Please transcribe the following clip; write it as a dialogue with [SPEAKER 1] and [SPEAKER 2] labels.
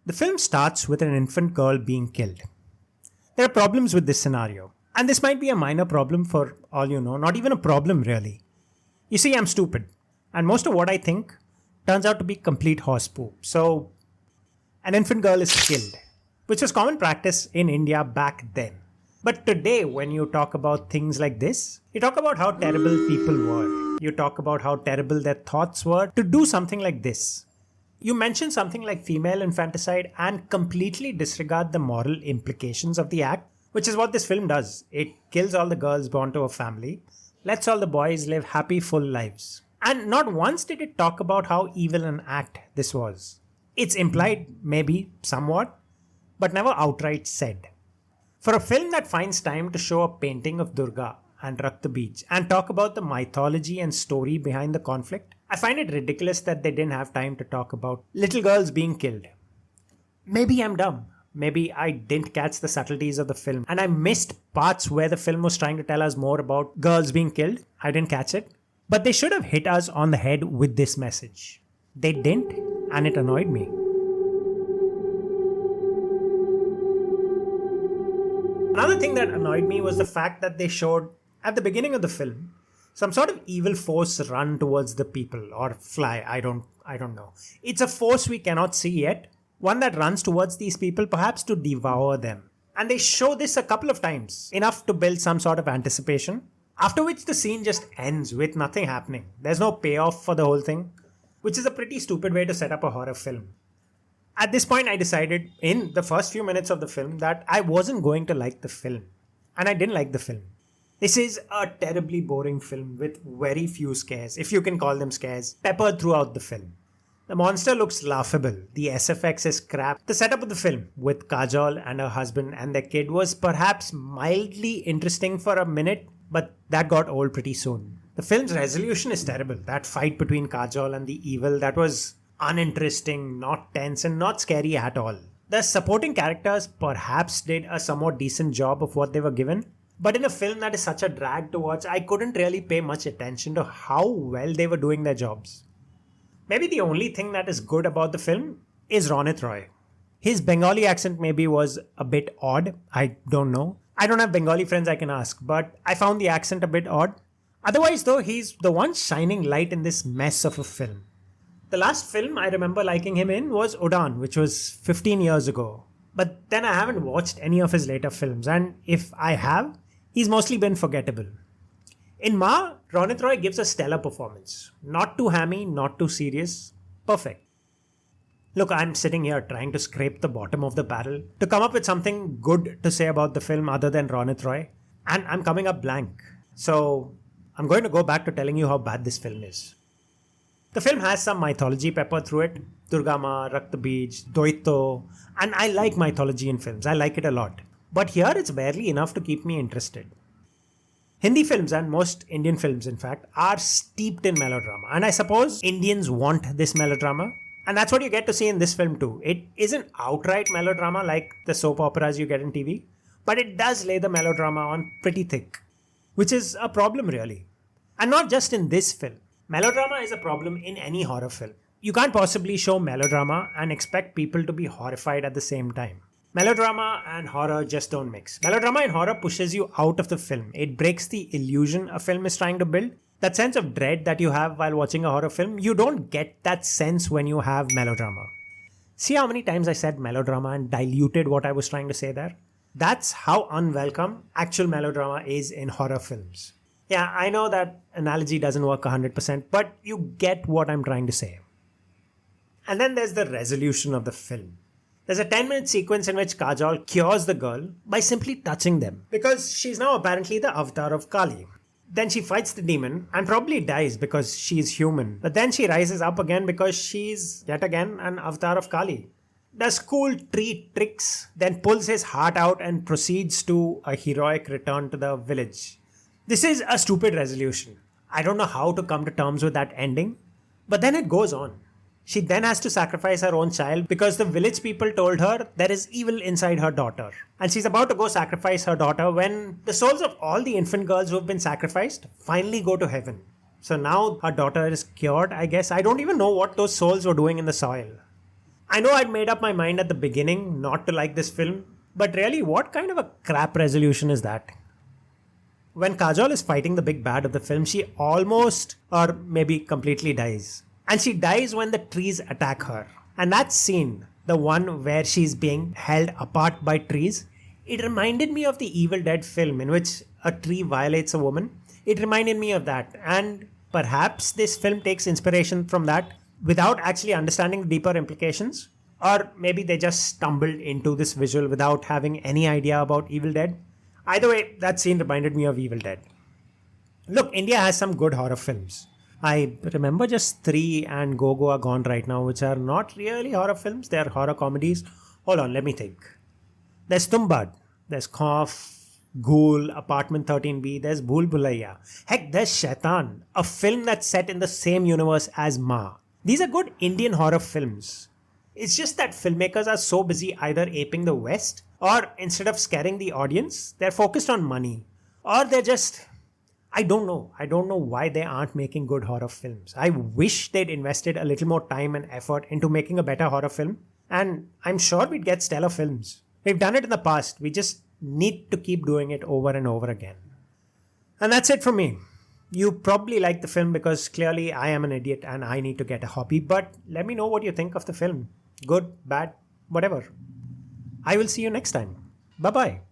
[SPEAKER 1] The film starts with an infant girl being killed. There are problems with this scenario, and this might be a minor problem for all you know, not even a problem really. You see, I'm stupid, and most of what I think turns out to be complete horse poop. So, an infant girl is killed, which was common practice in India back then. But today, when you talk about things like this, you talk about how terrible people were. You talk about how terrible their thoughts were to do something like this. You mention something like female infanticide and completely disregard the moral implications of the act, which is what this film does. It kills all the girls born to a family, lets all the boys live happy, full lives. And not once did it talk about how evil an act this was. It's implied, maybe, somewhat, but never outright said. For a film that finds time to show a painting of Durga and Rakta Beach and talk about the mythology and story behind the conflict, I find it ridiculous that they didn't have time to talk about little girls being killed. Maybe I'm dumb. Maybe I didn't catch the subtleties of the film and I missed parts where the film was trying to tell us more about girls being killed. I didn't catch it. But they should have hit us on the head with this message. They didn't, and it annoyed me. Another thing that annoyed me was the fact that they showed, at the beginning of the film, some sort of evil force run towards the people or fly. I don't know. It's a force we cannot see yet. One that runs towards these people, perhaps to devour them. And they show this a couple of times, enough to build some sort of anticipation. After which the scene just ends with nothing happening. There's no payoff for the whole thing, which is a pretty stupid way to set up a horror film. At this point, I decided in the first few minutes of the film that I wasn't going to like the film. And I didn't like the film. This is a terribly boring film with very few scares, if you can call them scares, peppered throughout the film. The monster looks laughable. The SFX is crap. The setup of the film, with Kajol and her husband and their kid, was perhaps mildly interesting for a minute, but that got old pretty soon. The film's resolution is terrible. That fight between Kajol and the evil, that was uninteresting, not tense, and not scary at all. The supporting characters perhaps did a somewhat decent job of what they were given, but in a film that is such a drag to watch, I couldn't really pay much attention to how well they were doing their jobs. Maybe the only thing that is good about the film is Ronit Roy. His Bengali accent maybe was a bit odd, I don't know. I don't have Bengali friends I can ask, but I found the accent a bit odd. Otherwise though, he's the one shining light in this mess of a film. The last film I remember liking him in was Udaan, which was 15 years ago. But then I haven't watched any of his later films, and if I have, he's mostly been forgettable. In Ma, Ronit Roy gives a stellar performance. Not too hammy, not too serious. Perfect. Look, I'm sitting here trying to scrape the bottom of the barrel to come up with something good to say about the film other than Ronit Roy, and I'm coming up blank. So, I'm going to go back to telling you how bad this film is. The film has some mythology peppered through it. Durga Ma, Rakta Beach, Doito, and I like mythology in films. I like it a lot. But here it's barely enough to keep me interested. Hindi films, and most Indian films in fact, are steeped in melodrama. And I suppose Indians want this melodrama. And that's what you get to see in this film too. It isn't outright melodrama like the soap operas you get in TV, but it does lay the melodrama on pretty thick, which is a problem really. And not just in this film. Melodrama is a problem in any horror film. You can't possibly show melodrama and expect people to be horrified at the same time. Melodrama and horror just don't mix. Melodrama in horror pushes you out of the film. It breaks the illusion a film is trying to build. That sense of dread that you have while watching a horror film, you don't get that sense when you have melodrama. See how many times I said melodrama and diluted what I was trying to say there? That's how unwelcome actual melodrama is in horror films. Yeah, I know that analogy doesn't work 100%, but you get what I'm trying to say. And then there's the resolution of the film. There's a 10-minute sequence in which Kajol cures the girl by simply touching them, because she's now apparently the avatar of Kali. Then she fights the demon and probably dies because she's human. But then she rises up again because she's, yet again, an avatar of Kali. Does cool tree tricks, then pulls his heart out and proceeds to a heroic return to the village. This is a stupid resolution. I don't know how to come to terms with that ending, but then it goes on. She then has to sacrifice her own child because the village people told her there is evil inside her daughter. And she's about to go sacrifice her daughter when the souls of all the infant girls who have been sacrificed finally go to heaven. So now her daughter is cured, I guess. I don't even know what those souls were doing in the soil. I know I'd made up my mind at the beginning not to like this film, but really, what kind of a crap resolution is that? When Kajol is fighting the big bad of the film, she almost or maybe completely dies. And she dies when the trees attack her. And that scene, the one where she's being held apart by trees, it reminded me of the Evil Dead film in which a tree violates a woman. It reminded me of that. And perhaps this film takes inspiration from that without actually understanding the deeper implications. Or maybe they just stumbled into this visual without having any idea about Evil Dead. Either way, that scene reminded me of Evil Dead. Look, India has some good horror films. I remember just three and Go Go are gone right now, which are not really horror films, they are horror comedies. Hold on, let me think. There's Tumbad, there's Cough, Ghoul, Apartment 13B, there's Bhool Bhulaiya. Heck, there's Shaitan, a film that's set in the same universe as Ma. These are good Indian horror films. It's just that filmmakers are so busy either aping the West or instead of scaring the audience, they're focused on money. Or they're just, I don't know. I don't know why they aren't making good horror films. I wish they'd invested a little more time and effort into making a better horror film. And I'm sure we'd get stellar films. We've done it in the past. We just need to keep doing it over and over again. And that's it from me. You probably like the film because clearly I am an idiot and I need to get a hobby. But let me know what you think of the film. Good, bad, whatever. I will see you next time. Bye bye.